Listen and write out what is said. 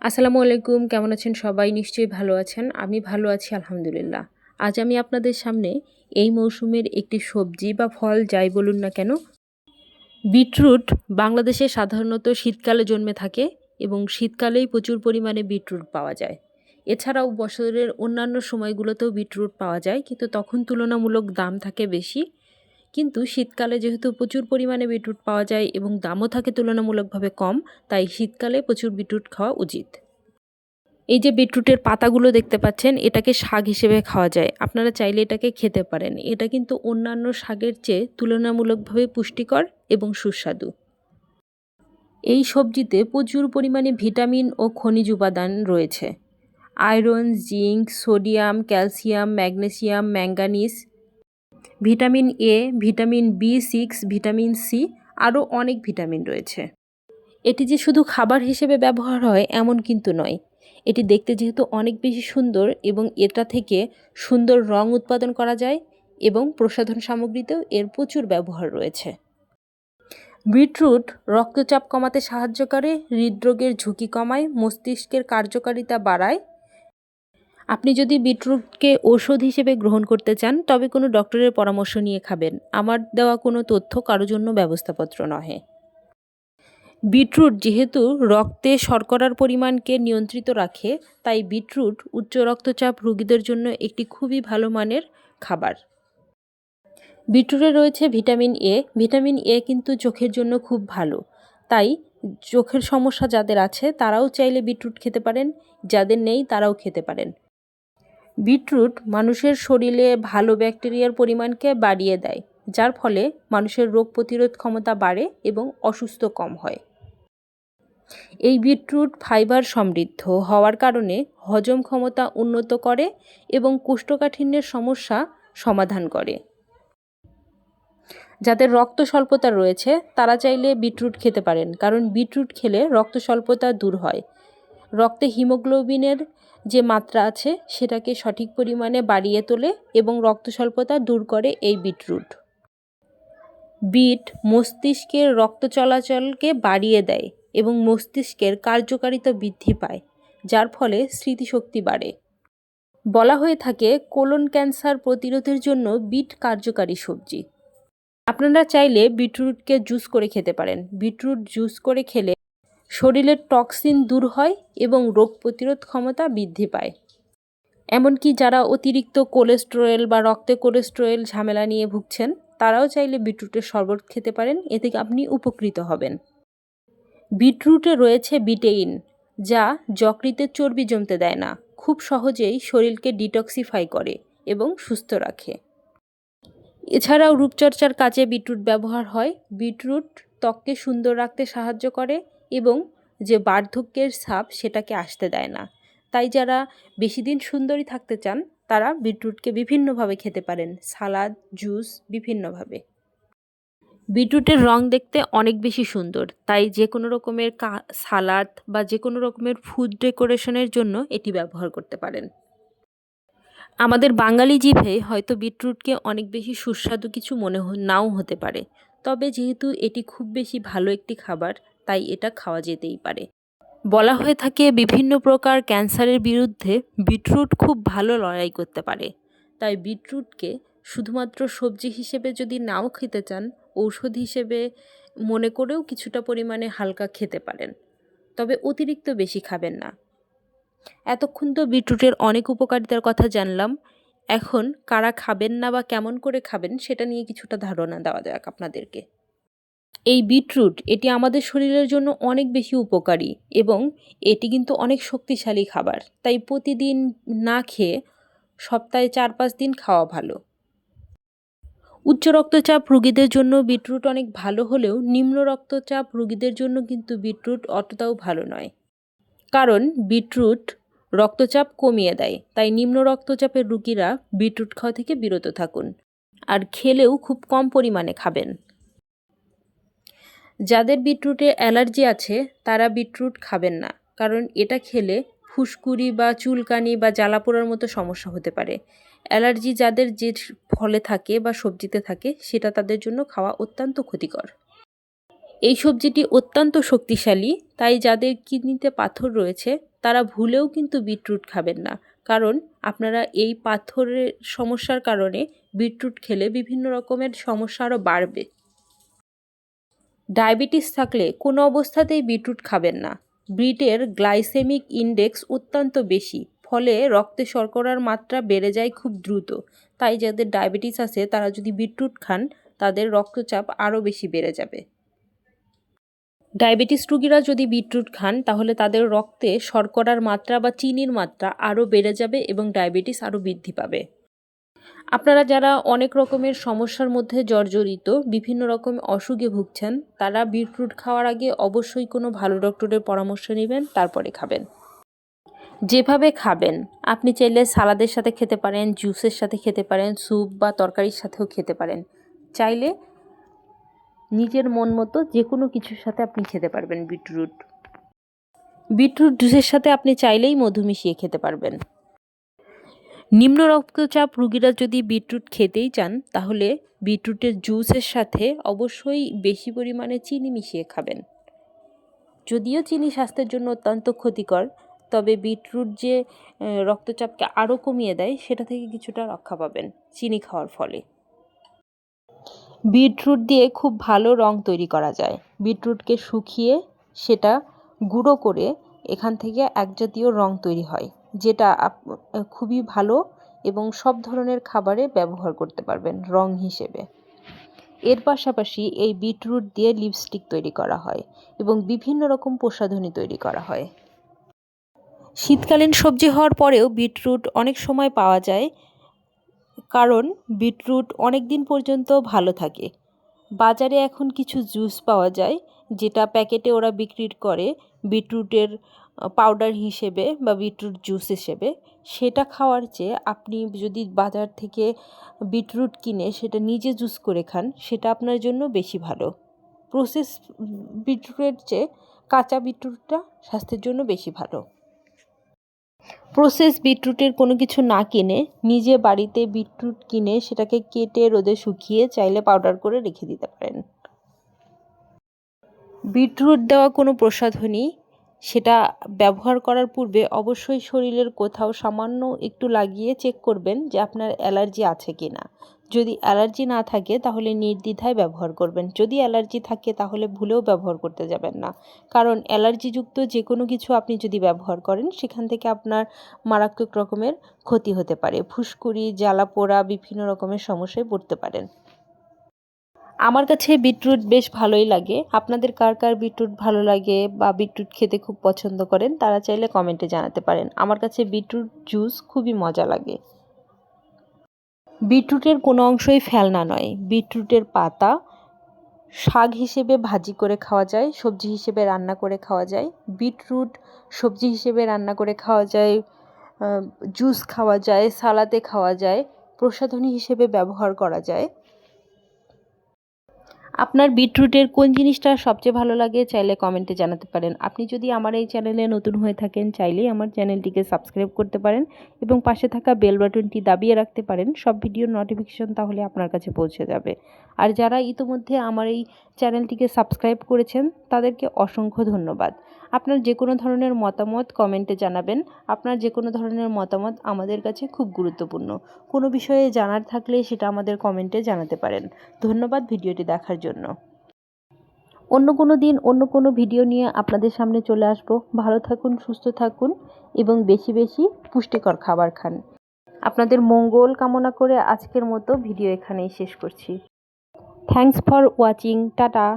আসসালামু আলাইকুম। কেমন আছেন সবাই? নিশ্চয়ই ভালো আছেন। আমি ভালো আছি আলহামদুলিল্লাহ। আজ আমি আপনাদের সামনে এই মৌসুমের একটি সবজি বা ফল যাই বলুন না কেন, বিটরুট বাংলাদেশে সাধারণত শীতকালে জন্মে থাকে এবং শীতকালেই প্রচুর পরিমাণে বিটরুট পাওয়া যায়। এছাড়াও বছরের অন্যান্য সময়গুলোতেও বিটরুট পাওয়া যায়, কিন্তু তখন তুলনামূলক দাম থাকে বেশি। কিন্তু শীতকালে যেহেতু প্রচুর পরিমাণে বিটরুট পাওয়া যায় এবং দামও থাকে তুলনামূলকভাবে কম, তাই শীতকালে প্রচুর বিটরুট খাওয়া উচিত। এই যে বিটরুটের পাতাগুলো দেখতে পাচ্ছেন, এটাকে শাক হিসেবে খাওয়া যায়। আপনারা চাইলে এটাকে খেতে পারেন। এটা কিন্তু অন্যান্য শাকের চেয়ে তুলনামূলকভাবে পুষ্টিকর এবং সুস্বাদু। এই সবজিতে প্রচুর পরিমাণে ভিটামিন ও খনিজ উপাদান রয়েছে। Iron, zinc, sodium, calcium, magnesium, manganese, vitamin A, vitamin বি6, ভিটামিন সি, আরও অনেক ভিটামিন রয়েছে। এটি যে শুধু খাবার হিসেবে ব্যবহার হয় এমন কিন্তু নয়। এটি দেখতে যেহেতু অনেক বেশি সুন্দর এবং এটা থেকে সুন্দর রং উৎপাদন করা যায় এবং প্রসাধন সামগ্রীতেও এর প্রচুর ব্যবহার রয়েছে। বিটরুট রক্তচাপ কমাতে সাহায্য করে, হৃদরোগের ঝুঁকি কমায়, মস্তিষ্কের কার্যকারিতা বাড়ায়। আপনি যদি বিটরুটকে ঔষধ হিসেবে গ্রহণ করতে চান তবে কোনো ডক্টরের পরামর্শ নিয়ে খাবেন। আমার দেওয়া কোনো তথ্য কারো জন্য ব্যবস্থাপত্র নহে। বিটরুট যেহেতু রক্তে শর্করার পরিমাণকে নিয়ন্ত্রিত রাখে, তাই বিটরুট উচ্চ রক্তচাপ রোগীদের জন্য একটি খুবই ভালো মানের খাবার। বিটরুটে রয়েছে ভিটামিন এ। ভিটামিন এ কিন্তু চোখের জন্য খুব ভালো, তাই চোখের সমস্যা যাদের আছে তারাও চাইলে বিটরুট খেতে পারেন, যাদের নেই তারাও খেতে পারেন। বিটরুট মানুষের শরীরে ভালো ব্যাকটেরিয়ার পরিমাণকে বাড়িয়ে দেয়, যার ফলে মানুষের রোগ প্রতিরোধ ক্ষমতা বাড়ে এবং অসুস্থ কম হয়। এই বিটরুট ফাইবার সমৃদ্ধ হওয়ার কারণে হজম ক্ষমতা উন্নত করে এবং কোষ্ঠকাঠিন্যের সমস্যা সমাধান করে। যাদের রক্ত স্বল্পতা রয়েছে তারা চাইলে বিটরুট খেতে পারেন, কারণ বিটরুট খেলে রক্ত স্বল্পতা দূর হয়। রক্তে হিমোগ্লোবিনের যে মাত্রা আছে সেটাকে সঠিক পরিমাণে বাড়িয়ে তোলে এবং রক্ত স্বল্পতা দূর করে এই বিটরুট। বিট মস্তিষ্কের রক্ত চলাচলকে বাড়িয়ে দেয় এবং মস্তিষ্কের কার্যকারিতা বৃদ্ধি পায়, যার ফলে স্মৃতিশক্তি বাড়ে। বলা হয়ে থাকে কোলন ক্যান্সার প্রতিরোধের জন্য বিট কার্যকারী সবজি। আপনারা চাইলে বিটরুটকে জুস করে খেতে পারেন। বিটরুট জুস করে খেলে শরীরের টক্সিন দূর হয় এবং রোগ প্রতিরোধ ক্ষমতা বৃদ্ধি পায়। এমনকি যারা অতিরিক্ত কোলেস্টেরল বা রক্তে কোলেস্টেরল ঝামেলা নিয়ে ভুগছেন তারাও চাইলে বিটরুটের শরবত খেতে পারেন, এতে আপনি উপকৃত হবেন। বিটরুটে রয়েছে বিটেইন, যা যকৃতে চর্বি জমতে দেয় না, খুব সহজেই শরীরকে ডিটক্সিফাই করে এবং সুস্থ রাখে। এছাড়াও রূপচর্চার কাজে বিটরুট ব্যবহার হয়। বিটরুট ত্বককে সুন্দর রাখতে সাহায্য করে এবং যে বার্ধক্যের ছাপ সেটাকে আসতে দেয় না। তাই যারা বেশি দিন সুন্দরী থাকতে চান তারা বিটরুটকে বিভিন্নভাবে খেতে পারেন, সালাদ, জুস, বিভিন্নভাবে। বিটরুটের রং দেখতে অনেক বেশি সুন্দর, তাই যে কোনো রকমের সালাদ বা যে কোনো রকমের ফুড ডেকোরেশনের জন্য এটি ব্যবহার করতে পারেন। আমাদের বাঙালি জিভে হয়তো বিটরুটকে অনেক বেশি সুস্বাদু কিছু মনে নাও হতে পারে, তবে যেহেতু এটি খুব বেশি ভালো একটি খাবার তাই এটা খাওয়া যেতেই পারে। বলা হয়ে থাকে বিভিন্ন প্রকার ক্যান্সারের বিরুদ্ধে বিটরুট খুব ভালো লড়াই করতে পারে, তাই বিটরুটকে শুধুমাত্র সবজি হিসেবে যদি নাও খেতে চান, ঔষধ হিসেবে মনে করেও কিছুটা পরিমাণে হালকা খেতে পারেন, তবে অতিরিক্ত বেশি খাবেন না। এতক্ষণ তো বিটরুটের অনেক উপকারিতার কথা জানলাম। এখন কারা খাবেন না বা কেমন করে খাবেন সেটা নিয়ে কিছুটা ধারণা দেওয়া যাক আপনাদেরকে। এই বিটরুট এটি আমাদের শরীরের জন্য অনেক বেশি উপকারী এবং এটি কিন্তু অনেক শক্তিশালী খাবার, তাই প্রতিদিন না খেয়ে সপ্তাহে 4-5 দিন খাওয়া ভালো। উচ্চ রক্তচাপ রোগীদের জন্য বিটরুট অনেক ভালো হলেও নিম্ন রক্তচাপ রোগীদের জন্য কিন্তু বিটরুট অতটাও ভালো নয়, কারণ বিটরুট রক্তচাপ কমিয়ে দেয়। তাই নিম্ন রক্তচাপের রোগীরা বিটরুট খাওয়া থেকে বিরত থাকুন, আর খেলেও খুব কম পরিমাণে খাবেন। যাদের বিটরুটে অ্যালার্জি আছে তারা বিটরুট খাবেন না, কারণ এটা খেলে ফুসকুড়ি বা চুলকানি বা জ্বালাপোড়ার মতো সমস্যা হতে পারে। অ্যালার্জি যাদের যে ফলে থাকে বা সবজিতে থাকে সেটা তাদের জন্য খাওয়া অত্যন্ত ক্ষতিকর। এই সবজিটি অত্যন্ত শক্তিশালী, তাই যাদের কিডনিতে পাথর রয়েছে তারা ভুলেও কিন্তু বিটরুট খাবেন না, কারণ আপনারা এই পাথরের সমস্যার কারণে বিটরুট খেলে বিভিন্ন রকমের সমস্যা আরও বাড়বে। ডায়াবেটিস থাকলে কোনো অবস্থাতেই বিটরুট খাবেন না। বিটের গ্লাইসেমিক ইনডেক্স অত্যন্ত বেশি, ফলে রক্তে শর্করার মাত্রা বেড়ে যায় খুব দ্রুত। তাই যাদের ডায়াবেটিস আছে তারা যদি বিটরুট খান তাদের রক্তচাপ আরও বেশি বেড়ে যাবে। ডায়াবেটিস রোগীরা যদি বিটরুট খান তাহলে তাদের রক্তে শর্করার মাত্রা বা চিনির মাত্রা আরও বেড়ে যাবে এবং ডায়াবেটিস আরও বৃদ্ধি পাবে। আপনারা যারা অনেক রকমের সমস্যার মধ্যে জর্জরিত, বিভিন্ন রকম অসুখে ভুগছেন, তারা বিটরুট খাওয়ার আগে অবশ্যই কোনো ভালো ডক্টরের পরামর্শ নেবেন, তারপরে খাবেন। যেভাবে খাবেন, আপনি চাইলে সালাদের সাথে খেতে পারেন, জুসের সাথে খেতে পারেন, স্যুপ বা তরকারির সাথেও খেতে পারেন। চাইলে নিজের মন মতো যে কোনো কিছুর সাথে আপনি খেতে পারবেন বিটরুট। বিটরুট জুসের সাথে আপনি চাইলেই মধু মিশিয়ে খেতে পারবেন। নিম্ন রক্তচাপ রোগীরা যদি বিটরুট খেতেই চান তাহলে বিটরুটের জুসের সাথে অবশ্যই বেশি পরিমাণে চিনি মিশিয়ে খাবেন। যদিও চিনি স্বাস্থ্যের জন্য অত্যন্ত ক্ষতিকর, তবে বিটরুট যে রক্তচাপকে আরও কমিয়ে দেয় সেটা থেকে কিছুটা রক্ষা পাবেন চিনি খাওয়ার ফলে। বিটরুট দিয়ে খুব ভালো রং তৈরি করা যায়। বিটরুটকে শুকিয়ে সেটা গুঁড়ো করে এখান থেকে এক জাতীয় রং তৈরি হয়, যেটা খুবই ভালো এবং সব ধরনের খাবারে ব্যবহার করতে পারবেন রং হিসেবে। এর পাশাপাশি এই বিটরুট দিয়ে লিপস্টিক তৈরি করা হয় এবং বিভিন্ন রকম প্রসাধনী তৈরি করা হয়। শীতকালীন সবজি হওয়ার পরেও বিটরুট অনেক সময় পাওয়া যায়, কারণ বিটরুট অনেক দিন পর্যন্ত ভালো থাকে। বাজারে এখন কিছু জুস পাওয়া যায় যেটা প্যাকেটে ওরা বিক্রি করে বিটরুটের পাউডার হিসেবে বা বিটরুট জুস হিসেবে। সেটা খাওয়ার চেয়ে আপনি যদি বাজার থেকে বিটরুট কিনে সেটা নিজে জুস করে খান, সেটা আপনার জন্য বেশি ভালো। প্রসেস বিটরুটের চেয়ে কাঁচা বিটরুটটা স্বাস্থ্যের জন্য বেশি ভালো। প্রসেস বিটরুটের কোনো কিছু না কিনে নিজে বাড়িতে বিটরুট কিনে সেটাকে কেটে রোদে শুকিয়ে চাইলে পাউডার করে রেখে দিতে পারেন। বিটরুট দেওয়া কোনো প্রসাধনী সেটা ব্যবহার করার পূর্বে অবশ্যই শরীরের কোথাও সামান্য একটু লাগিয়ে চেক করবেন যে আপনার অ্যালার্জি আছে কি না। যদি অ্যালার্জি না থাকে তাহলে নির্দ্বিধায় ব্যবহার করবেন। যদি অ্যালার্জি থাকে তাহলে ভুলেও ব্যবহার করতে যাবেন না, কারণ অ্যালার্জিযুক্ত যে কোনো কিছু আপনি যদি ব্যবহার করেন সেখান থেকে আপনার মারাত্মক রকমের ক্ষতি হতে পারে। ফুসকুড়ি, জ্বালা পোড়া, বিভিন্ন রকমের সমস্যায় পড়তে পারেন। আমার কাছে বিটরুট বেশ ভালোই লাগে। আপনাদের কার কার বিটরুট ভালো লাগে বা বিটরুট খেতে খুব পছন্দ করেন তারা চাইলে কমেন্টে জানাতে পারেন। আমার কাছে বিটরুট জুস খুবই মজা লাগে। বিটরুটের কোনো অংশই ফেলনা নয়। বিটরুটের পাতা শাক হিসেবে ভাজি করে খাওয়া যায়, সবজি হিসেবে রান্না করে খাওয়া যায়। বিটরুট সবজি হিসেবে রান্না করে খাওয়া যায়, জুস খাওয়া যায়, সালাদে খাওয়া যায়, প্রসাধনী হিসেবে ব্যবহার করা যায়। আপনার বিটরুটের কোন জিনিসটা সবচেয়ে ভালো লাগে চাইলে কমেন্টে জানাতে পারেন। আপনি যদি আমার এই চ্যানেলে নতুন হয়ে থাকেন চাইলেই আমার চ্যানেলটিকে সাবস্ক্রাইব করতে পারেন এবং পাশে থাকা বেল বাটনটি দাবিয়ে রাখতে পারেন। সব ভিডিওর নোটিফিকেশন তাহলে আপনার কাছে পৌঁছে যাবে। আর যারা ইতিমধ্যে আমার এই চ্যানেলটিকে সাবস্ক্রাইব করেছেন তাদেরকে অসংখ্য ধন্যবাদ। আপনার যে কোনো ধরনের মতামত কমেন্টে জানাবেন। আপনার যে কোনো ধরনের মতামত আমাদের কাছে খুব গুরুত্বপূর্ণ। কোনো বিষয়ে জানার থাকলে সেটা আমাদের কমেন্টে জানাতে পারেন। ধন্যবাদ ভিডিওটি দেখার জন্য। অন্য কোনো দিন অন্য কোনো ভিডিও নিয়ে আপনাদের সামনে চলে আসব। ভালো থাকুন, সুস্থ থাকুন এবং বেশি বেশি পুষ্টিকর খাবার খান। আপনাদের মঙ্গল কামনা করে আজকের মতো ভিডিও এখানেই শেষ করছি। Thanks for watching. টাটা।